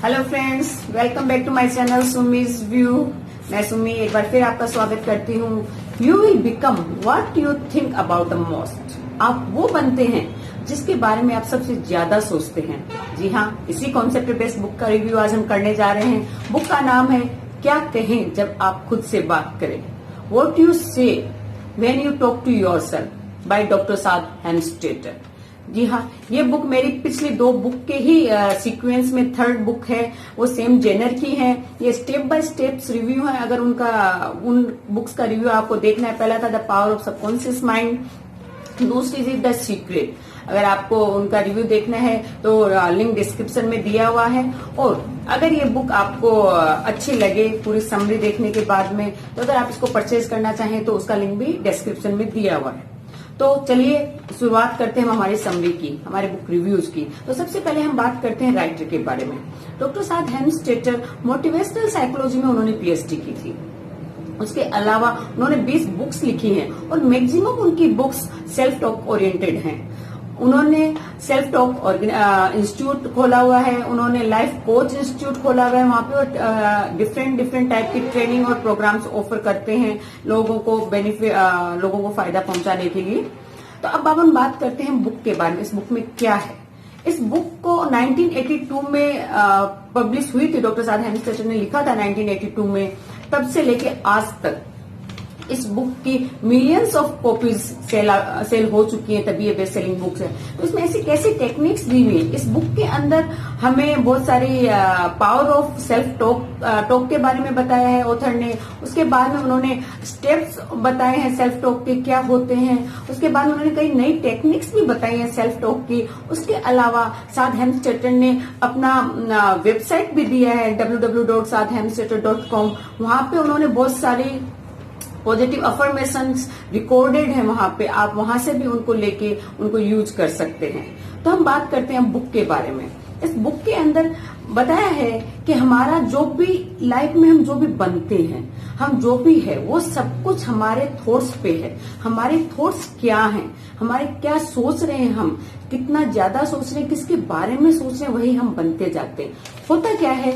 Hello friends, welcome back to my channel Sumi's view. मैं सुमी एक बार फिर आपका स्वागत करती हूँ। You will become what you think about the most. आप वो बनते हैं जिसके बारे में आप सबसे ज्यादा सोचते हैं। जी हाँ, इसी कॉन्सेप्ट पे बेस्ट बुक का रिव्यू आज हम करने जा रहे हैं। बुक का नाम है क्या कहें जब आप खुद से बात करें, what you say when you talk to yourself by doctor Shad Helmstetter. जी हाँ, ये बुक मेरी पिछली दो बुक के ही सीक्वेंस में थर्ड बुक है। वो सेम जेनर की है। ये स्टेप बाय स्टेप्स रिव्यू है। अगर उन बुक्स का रिव्यू आपको देखना है, पहला था the power of subconscious mind, दूसरी थी द सीक्रेट। अगर आपको उनका रिव्यू देखना है तो लिंक डिस्क्रिप्शन में दिया हुआ है। और अगर ये बुक आपको अच्छी लगे पूरी समरी देखने के बाद में, तो अगर आप इसको परचेज करना चाहें तो उसका लिंक भी डिस्क्रिप्शन में दिया हुआ है। तो चलिए शुरुआत करते हैं हमारी समरी की, हमारे बुक रिव्यूज की। तो सबसे पहले हम बात करते हैं राइटर के बारे में। डॉक्टर साद हेम्स्टेटर मोटिवेशनल साइकोलॉजी में उन्होंने पीएचडी की थी। उसके अलावा उन्होंने 20 बुक्स लिखी हैं और मैक्सिमम उनकी बुक्स सेल्फ टॉक ओरिएंटेड हैं। उन्होंने सेल्फ टॉक इंस्टीट्यूट खोला हुआ है। उन्होंने लाइफ कोच इंस्टीट्यूट खोला हुआ है। वहां पे डिफरेंट टाइप की ट्रेनिंग और प्रोग्राम्स ऑफर करते हैं लोगों को लोगों को फायदा पहुंचाने के लिए। तो अब हम बात करते हैं बुक के बारे में। इस बुक में क्या है? इस बुक को 1982 में पब्लिश हुई थी। डॉक्टर साद हेम्स्टेटर ने लिखा था 1982 में। तब से लेके आज तक इस बुक की मिलियंस ऑफ कॉपीज सेल हो चुकी हैं, तभी ये बेस्ट सेलिंग बुक्स है। तो इसमें ऐसी कैसी टेक्निक्स दी हुई है इस बुक के अंदर। हमें बहुत सारी पावर ऑफ सेल्फ टॉक के बारे में बताया है ऑथर ने। उसके बाद में उन्होंने स्टेप्स बताए हैं सेल्फ टॉक के क्या होते हैं। उसके बाद में उन्होंने कई नई टेक्निक्स भी बताई हैं सेल्फ टॉक की। उसके अलावा साद हेम्स्टेटर ने अपना वेबसाइट भी दिया है www.sadhemsteter.com। वहां पे उन्होंने बहुत सारी पॉजिटिव अफर्मेशंस रिकॉर्डेड है वहां पे। आप वहां से भी उनको लेके उनको यूज कर सकते हैं। तो हम बात करते हैं बुक के बारे में। इस बुक के अंदर बताया है कि हमारा जो भी लाइफ में हम जो भी बनते हैं, हम जो भी है, वो सब कुछ हमारे थॉट्स पे है। हमारे थॉट्स क्या हैं, हमारे क्या सोच रहे हैं, हम कितना ज्यादा सोच रहे हैं, किसके बारे में सोच रहे हैं, वही हम बनते जाते हैं। होता क्या है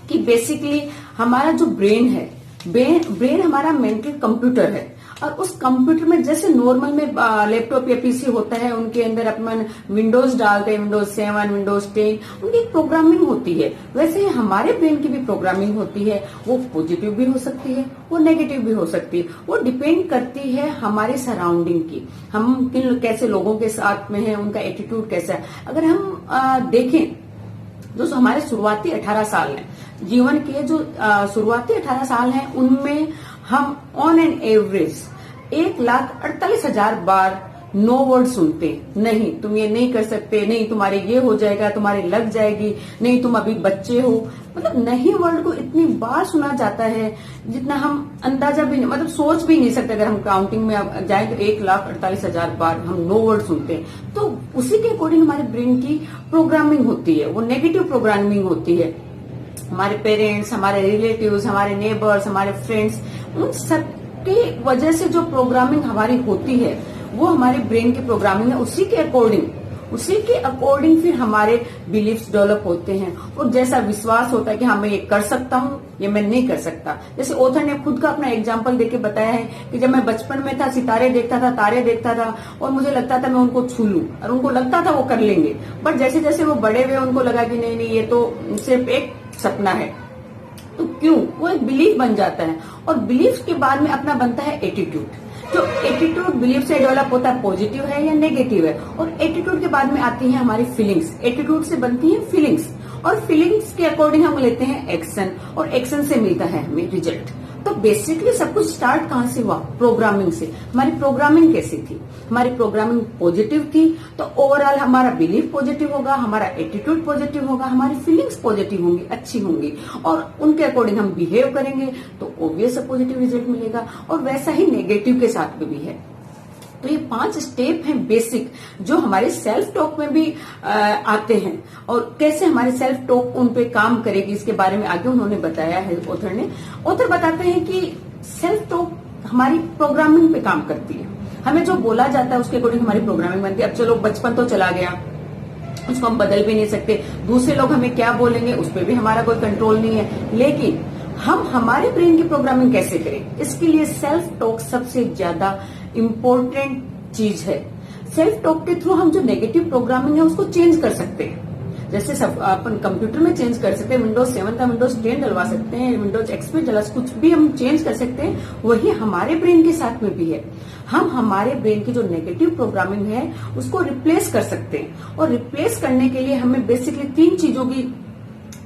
कि बेसिकली हमारा जो ब्रेन है, ब्रेन हमारा मेंटल कंप्यूटर है। और उस कंप्यूटर में जैसे नॉर्मल में लैपटॉप या पीसी होता है, उनके अंदर अपन विंडोज डालते हैं, विंडोज 7, विंडोज 10, उनकी एक प्रोग्रामिंग होती है। वैसे ही हमारे ब्रेन की भी प्रोग्रामिंग होती है। वो पॉजिटिव भी हो सकती है, वो नेगेटिव भी हो सकती है। वो डिपेंड करती है हमारे सराउंडिंग की, हम किन कैसे लोगों के साथ में है, उनका एटीट्यूड कैसा है। अगर हम देखें जो हमारे शुरुआती 18 साल हैं जीवन के, जो शुरुआती 18 साल हैं, उनमें हम ऑन एन एवरेज 1,48,000 बार नो वर्ड सुनते। नहीं, तुम ये नहीं कर सकते, नहीं तुम्हारे ये हो जाएगा, तुम्हारे लग जाएगी, नहीं तुम अभी बच्चे हो। मतलब नहीं वर्ड को इतनी बार सुना जाता है जितना हम अंदाजा भी नहीं, मतलब सोच भी नहीं सकते। अगर हम काउंटिंग में जाए तो 1,48,000 बार हम नो वर्ड सुनते हैं। तो उसी के अकॉर्डिंग हमारे ब्रेन की प्रोग्रामिंग होती है, वो नेगेटिव प्रोग्रामिंग होती है। हमारे पेरेंट्स, हमारे रिलेटिव्स, हमारे नेबर्स, हमारे फ्रेंड्स, उन सब की वजह से जो प्रोग्रामिंग हमारी होती है वो हमारे ब्रेन की प्रोग्रामिंग है। उसी के अकॉर्डिंग फिर हमारे बिलीफ्स डेवलप होते हैं। और जैसा विश्वास होता है कि हाँ मैं ये कर सकता हूँ, ये मैं नहीं कर सकता। जैसे ऑथर ने खुद का अपना एग्जाम्पल देके बताया है कि जब मैं बचपन में था, सितारे देखता था, तारे देखता था, और मुझे लगता था मैं उनको छू लूं, और उनको लगता था वो कर लेंगे। बट जैसे जैसे वो बड़े हुए, उनको लगा कि नहीं ये तो सिर्फ एक सपना है। तो क्यों? वो एक बिलीफ बन जाता है। और बिलीफ के बाद में अपना बनता है एटीट्यूड। जो एटीट्यूड बिलीफ से डेवलप होता है, पॉजिटिव है या नेगेटिव है। और एटीट्यूड के बाद में आती है हमारी फीलिंग्स। एटीट्यूड से बनती है फीलिंग्स, और फीलिंग्स के अकॉर्डिंग हम लेते हैं एक्शन, और एक्शन से मिलता है हमें रिजल्ट। तो बेसिकली सब कुछ स्टार्ट कहां से हुआ? प्रोग्रामिंग से। हमारी प्रोग्रामिंग कैसी थी? हमारी प्रोग्रामिंग पॉजिटिव थी, तो ओवरऑल हमारा बिलीफ पॉजिटिव होगा, हमारा एटीट्यूड पॉजिटिव होगा, हमारी फीलिंग्स पॉजिटिव होंगी, अच्छी होंगी, और उनके अकॉर्डिंग हम बिहेव करेंगे तो ऑब्वियस पॉजिटिव रिजल्ट मिलेगा। और वैसा ही नेगेटिव के साथ में भी है। तो ये 5 स्टेप हैं बेसिक, जो हमारे सेल्फ टॉक में भी आते हैं। और कैसे हमारे सेल्फ टॉक उन पे काम करेगी, इसके बारे में आगे उन्होंने बताया है ऑथर ने। ऑथर बताते हैं कि सेल्फ टॉक हमारी प्रोग्रामिंग पे काम करती है। हमें जो बोला जाता है उसके अकॉर्डिंग हमारी प्रोग्रामिंग बनती है। अब चलो बचपन तो चला गया, उसको हम बदल भी नहीं सकते। दूसरे लोग हमें क्या बोलेंगे उस पर भी हमारा कोई कंट्रोल नहीं है। लेकिन हम हमारे ब्रेन की प्रोग्रामिंग कैसे करें, इसके लिए सेल्फ टॉक सबसे ज्यादा इम्पोर्टेंट चीज है। सेल्फ टॉक के थ्रू हम जो नेगेटिव प्रोग्रामिंग है उसको चेंज कर सकते हैं। जैसे सब अपन कंप्यूटर में चेंज कर सकते हैं, विंडोज 7 का विंडोज 10 डलवा सकते हैं, विंडोज एक्सपी डलवा, कुछ भी हम चेंज कर सकते हैं। वही हमारे ब्रेन के साथ में भी है। हम हमारे ब्रेन की जो नेगेटिव प्रोग्रामिंग है उसको रिप्लेस कर सकते हैं। और रिप्लेस करने के लिए हमें बेसिकली 3 चीजों की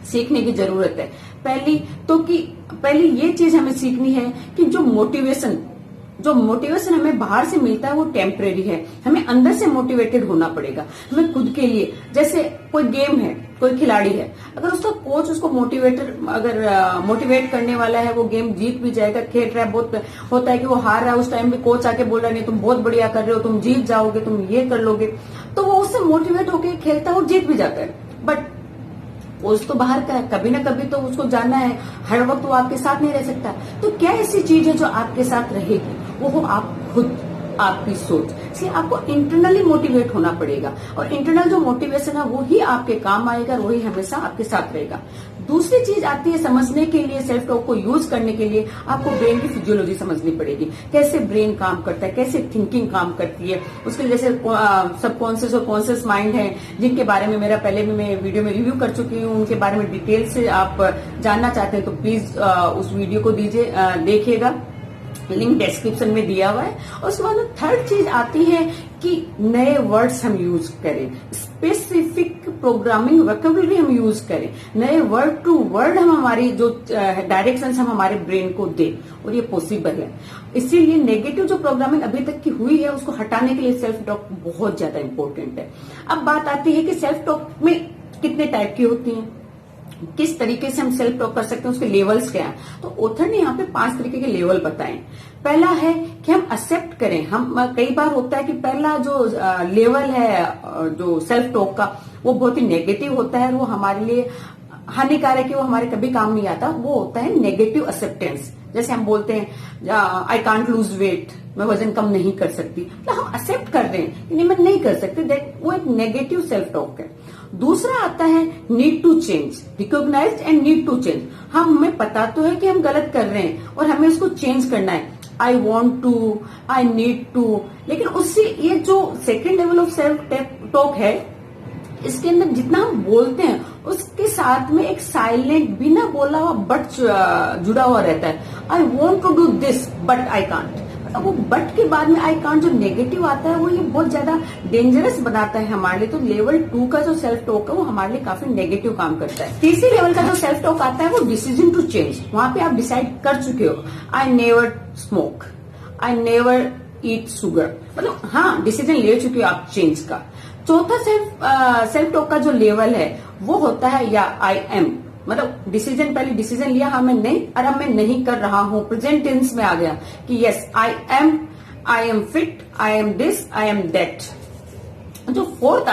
सीखने की जरूरत है। पहली ये चीज हमें सीखनी है कि जो मोटिवेशन हमें बाहर से मिलता है वो टेम्परेरी है। हमें अंदर से मोटिवेटेड होना पड़ेगा, हमें खुद के लिए। जैसे कोई गेम है, कोई खिलाड़ी है, अगर उसका कोच उसको मोटिवेट करने वाला है, वो गेम जीत भी जाएगा, खेल रहा है, बहुत होता है कि वो हार रहा है, उस टाइम भी कोच आके बोल रहा है नहीं तुम बहुत बढ़िया कर रहे हो, तुम जीत जाओगे, तुम ये कर लोगे, तो वो उससे मोटिवेट होकर खेलता है और जीत भी जाता है। बट कोच तो बाहर का है, कभी ना कभी तो उसको जानना है, हर वक्त वो आपके साथ नहीं रह सकता। तो क्या ऐसी चीज है जो आपके साथ रहेगी, वो हो आप खुद, आपकी सोच। इसलिए आपको इंटरनली मोटिवेट होना पड़ेगा, और इंटरनल जो मोटिवेशन है वो ही आपके काम आएगा, वही हमेशा आपके साथ रहेगा। दूसरी चीज आती है समझने के लिए, सेल्फ टॉक को यूज करने के लिए आपको ब्रेन की फिजियोलॉजी समझनी पड़ेगी। कैसे ब्रेन काम करता है, कैसे थिंकिंग काम करती है। उसके लिए जैसे सबकॉन्शियस और कॉन्शियस माइंड है, जिनके बारे में मेरा पहले भी मैं वीडियो में रिव्यू कर चुकी हूँ, उनके बारे में डिटेल से आप जानना चाहते हैं तो प्लीज उस वीडियो को देखिएगा, लिंक डिस्क्रिप्शन में दिया हुआ है। और उसके बाद थर्ड चीज आती है कि नए वर्ड्स हम यूज करें, स्पेसिफिक प्रोग्रामिंग वोकैबुलरी हम यूज करें, नए वर्ड टू वर्ड हम हमारी जो डायरेक्शन हम हमारे ब्रेन को दें, और ये पॉसिबल है। इसीलिए नेगेटिव जो प्रोग्रामिंग अभी तक की हुई है उसको हटाने के लिए सेल्फ टॉक बहुत ज्यादा इंपॉर्टेंट है। अब बात आती है कि सेल्फ टॉक में कितने टाइप की होती हैं, किस तरीके से हम सेल्फ टॉक कर सकते हैं, उसके लेवल्स क्या हैं। तो ऑथर ने यहाँ पे 5 तरीके के लेवल बताए। पहला है कि हम एक्सेप्ट करें। हम कई बार होता है कि पहला जो लेवल है जो सेल्फ टॉक का, वो बहुत ही नेगेटिव होता है, वो हमारे लिए हानिकारक है, वो हमारे कभी काम नहीं आता। वो होता है नेगेटिव एक्सेप्टेंस। जैसे हम बोलते हैं आई कांट लूज वेट, मैं वजन कम नहीं कर सकती, तो हम एक्सेप्ट कर रहे हैं कि नहीं मैं नहीं कर सकती, वो एक नेगेटिव सेल्फ टॉक है। दूसरा आता है need to change, recognise and need to change. हमें पता तो है कि हम गलत कर रहे हैं और हमें इसको चेंज करना है, I want to, I need to. लेकिन उससे ये जो second level of self talk है, इसके अंदर जितना हम बोलते हैं उसके साथ में एक साइलेंट बिना बोला हुआ बट जुड़ा हुआ रहता है। I want to do this but I can't. वो बट के बाद में आई कांट जो नेगेटिव आता है वो ये बहुत ज्यादा डेंजरस बनाता है हमारे लिए। तो लेवल 2 का जो सेल्फ टॉक है वो हमारे लिए काफी नेगेटिव काम करता है। तीसरे लेवल का जो सेल्फ टॉक आता है वो डिसीजन टू चेंज। वहां पे आप डिसाइड कर चुके हो, I never smoke, I never eat sugar, मतलब हाँ डिसीजन ले चुके हो आप चेंज का। चौथा सेल्फ टॉक का जो लेवल है वो होता है या आई एम, मतलब डिसीजन, पहले डिसीजन लिया हाँ मैं नहीं, और अब मैं नहीं कर रहा हूं, प्रेजेंट टेंस में आ गया कि yes I am fit, I am this, I am that. जो फोर्थ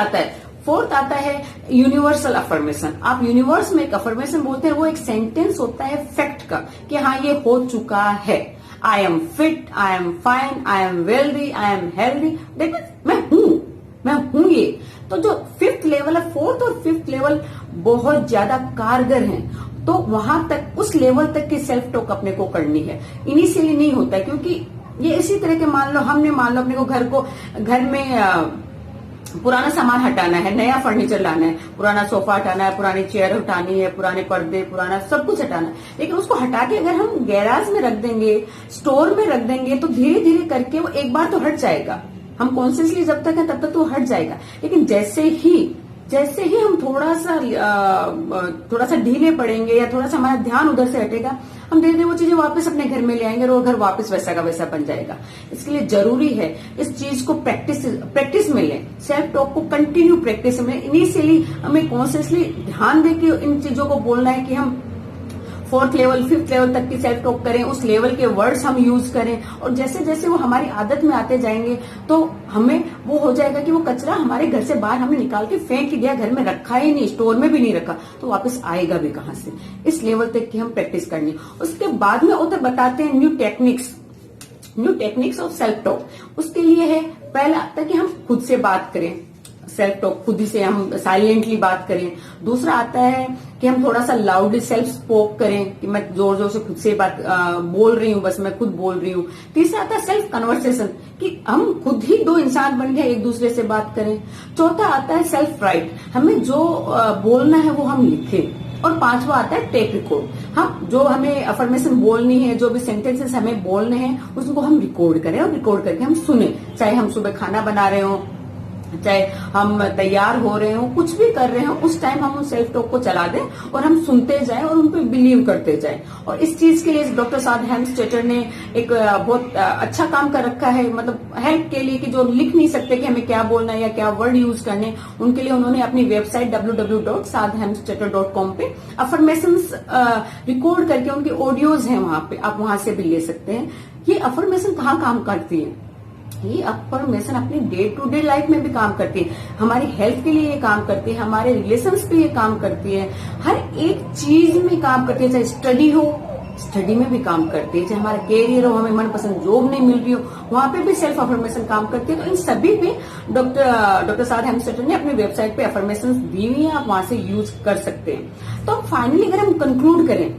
आता है यूनिवर्सल अफर्मेशन। आप यूनिवर्स में एक अफर्मेशन बोलते हैं, वो एक सेंटेंस होता है फैक्ट का कि हाँ ये हो चुका है। I am fit, I am fine, I am wealthy, I am healthy, देखिए मैं हूं ये। तो जो 5th लेवल है, 4th और 5th लेवल बहुत ज्यादा कारगर हैं। तो वहां तक, उस लेवल तक की सेल्फ टॉक अपने को करनी है। इनिशियली नहीं होता है, क्योंकि ये इसी तरह के मान लो अपने को घर में पुराना सामान हटाना है, नया फर्नीचर लाना है, पुराना सोफा हटाना है, पुरानी चेयर हटानी है, पुराने पर्दे, पुराना सब कुछ हटाना है। लेकिन उसको हटा के अगर हम गैराज में रख देंगे, स्टोर में रख देंगे, तो धीरे धीरे करके वो एक बार तो हट जाएगा। हम कॉन्शियसली जब तक है तब तक तो हट जाएगा। लेकिन जैसे ही हम थोड़ा सा ढीले पड़ेंगे या थोड़ा सा हमारा ध्यान उधर से हटेगा, हम धीरे धीरे वो चीजें वापस अपने घर में ले आएंगे और वो घर वापस वैसा का वैसा बन जाएगा। इसके लिए जरूरी है इस चीज को प्रैक्टिस में लें, सेल्फ टॉक को कंटिन्यू प्रैक्टिस में। इनिशियली हमें कॉन्शियसली ध्यान देके इन चीजों को बोलना है कि हम 4th लेवल 5th लेवल तक की सेल्फ टॉक करें, उस लेवल के वर्ड्स हम यूज करें। और जैसे जैसे वो हमारी आदत में आते जाएंगे तो हमें वो हो जाएगा कि वो कचरा हमारे घर से बाहर हमने निकाल के फेंक ही दिया, घर में रखा ही नहीं, स्टोर में भी नहीं रखा, तो वापस आएगा भी कहां से। इस लेवल तक की हम प्रैक्टिस करनी। उसके बाद में उधर बताते हैं new techniques of self talk. उसके लिए है पहला कि हम खुद से बात करें, सेल्फ टॉक, खुद ही से हम साइलेंटली बात करें। दूसरा आता है कि हम थोड़ा सा लाउडली सेल्फ स्पोक करें, कि मैं जोर जोर से खुद से बात बोल रही हूँ, बस मैं खुद बोल रही हूँ। तीसरा आता है सेल्फ कन्वर्सेशन, कि हम खुद ही दो इंसान बन गए, एक दूसरे से बात करें। चौथा आता है सेल्फ राइट, हमें जो बोलना है वो हम लिखें। और पांचवा आता है टेक रिकॉर्ड, हम जो हमें अफर्मेशन बोलनी है, जो भी सेंटेंसेस हमें बोलने हैं उसको हम रिकॉर्ड करें, और रिकॉर्ड करके हम सुने। चाहे हम सुबह खाना बना रहे हो, चाहे हम तैयार हो रहे हो, कुछ भी कर रहे हो, उस टाइम हम उन सेल्फ टॉक को चला दें और हम सुनते जाएं और उन पर बिलीव करते जाएं। और इस चीज के लिए डॉक्टर साद हेम्स्टेटर ने एक बहुत अच्छा काम कर रखा है, मतलब हेल्प के लिए, कि जो लिख नहीं सकते कि हमें क्या बोलना है या क्या वर्ड यूज करने, उनके लिए उन्होंने अपनी वेबसाइट www.sadhemstetter.com पे अफर्मेशंस रिकॉर्ड करके, उनकी ऑडियोज हैं वहां पे, आप वहां से भी ले सकते हैं। ये अफर्मेशन कहाँ काम करती है? ये अफर्मेशन अपनी डे टू डे लाइफ में भी काम करती है, हमारी हेल्थ के लिए ये काम करती है, हमारे रिलेशंस पे ये काम करती है, हर एक चीज में काम करती है। चाहे स्टडी हो, स्टडी में भी काम करती है, चाहे हमारा कैरियर हो, हमें मनपसंद जॉब नहीं मिल रही हो, वहां पे भी सेल्फ अफर्मेशन काम करती है। तो इन सभी पे डॉक्टर साद हेम्स्टेटर ने अपनी वेबसाइट पे अफर्मेशन दी हुई है, आप वहां से यूज कर सकते हैं। तो फाइनली अगर हम कंक्लूड करें,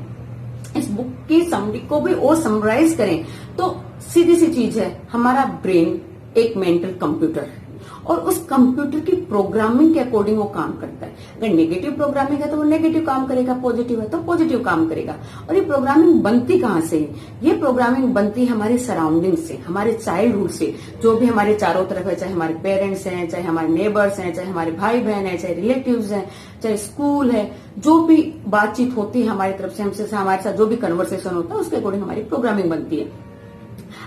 इस बुक की समरी को भी और समराइज करें, तो सीधी सी चीज है, हमारा ब्रेन एक मेंटल कंप्यूटर है, और उस कंप्यूटर की प्रोग्रामिंग के अकॉर्डिंग वो काम करता है। अगर नेगेटिव प्रोग्रामिंग है तो वो नेगेटिव काम करेगा, पॉजिटिव है तो पॉजिटिव काम करेगा। और ये प्रोग्रामिंग बनती कहाँ से है? ये प्रोग्रामिंग बनती है हमारी सराउंडिंग से, हमारे चाइल्डहुड से, जो भी हमारे चारों तरफ है, चाहे हमारे पेरेंट्स हैं, चाहे हमारे नेबर्स हैं, चाहे हमारे भाई बहन है, चाहे रिलेटिव्स हैं, चाहे स्कूल है, जो भी बातचीत होती है हमारी तरफ से, हमसे हमारे साथ जो भी कन्वर्सेशन होता है, उसके अकॉर्डिंग हमारी प्रोग्रामिंग बनती है।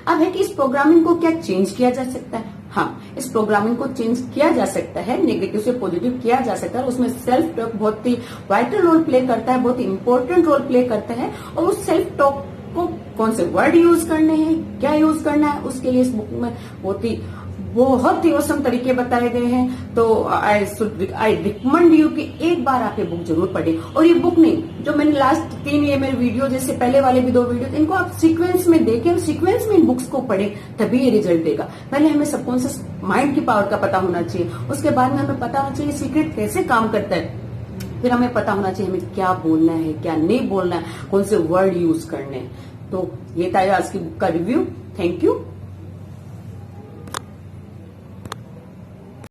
अब है कि इस प्रोग्रामिंग को क्या चेंज किया जा सकता है? हाँ, इस प्रोग्रामिंग को चेंज किया जा सकता है, नेगेटिव से पॉजिटिव किया जा सकता है। उसमें सेल्फ टॉक बहुत ही वाइटल रोल प्ले करता है, बहुत ही इंपॉर्टेंट रोल प्ले करता है। और उस सेल्फ टॉक को कौन से वर्ड यूज करने हैं, क्या यूज करना है, उसके लिए इस बुक में बहुत ही औसम तरीके बताए गए हैं। तो आई रिकमेंड यू कि एक बार आप ये बुक जरूर पढ़ें। और ये बुक नहीं, जो मैंने लास्ट 3 ये मेरे वीडियो, जैसे पहले वाले भी 2 वीडियो, इनको आप सीक्वेंस में देखें और सीक्वेंस में इन बुक्स को पढ़ें, तभी ये रिजल्ट देगा। पहले हमें सबकॉन्शियस माइंड की पावर का पता होना चाहिए, उसके बाद में हमें पता होना चाहिए सीक्रेट कैसे काम करता है, फिर हमें पता होना चाहिए हमें क्या बोलना है, क्या नहीं बोलना है, कौन से वर्ड यूज करने हैं। तो ये था आज की बुक का रिव्यू। Thank you.